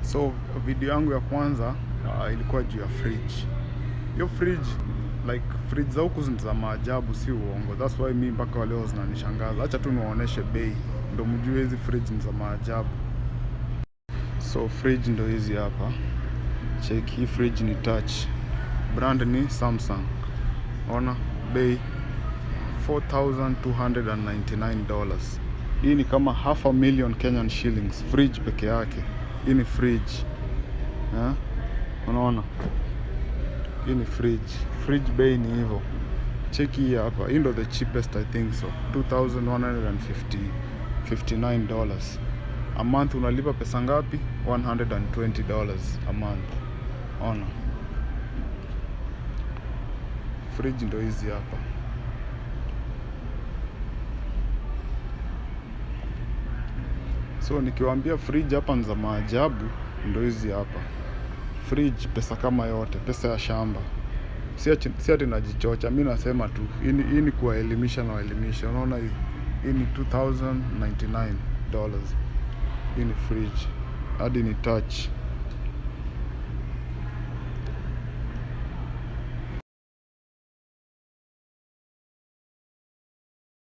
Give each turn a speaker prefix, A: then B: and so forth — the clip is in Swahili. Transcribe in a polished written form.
A: So video yangu ya kwanza ilikuwa juu ya fridge. Hiyo fridge, like fridge za huku za maajabu, si uongo. That's why mimi mpaka leo zinanishangaza. Acha tu niwaoneshe bei ndio mjue hizi fridge ni za maajabu. So fridge ndio hizi hapa. Check, hii fridge ni touch. Brand ni Samsung. Ona bei $4,299. Hii ni kama 500,000 Kenyan shillings. Fridge peke yake. Hii ni fridge. Unaona? Hii ni fridge. Fridge bei ni hivyo. Cheki hii hapa. Hii ndo the cheapest I think so. $2,159. A month unalipa pesa ngapi? $120 a month. Ona. Fridge ndo hizi hapa. So nikiwaambia fridge hapa ni za maajabu, ndo hizi hapa. Fridge pesa kama yote, pesa ya shamba. Si ati najichocha, mimi nasema tu hii ni kuwaelimisha na waelimisha. Unaona hii ni $2,099. Hii ni fridge. Hadi ni touch.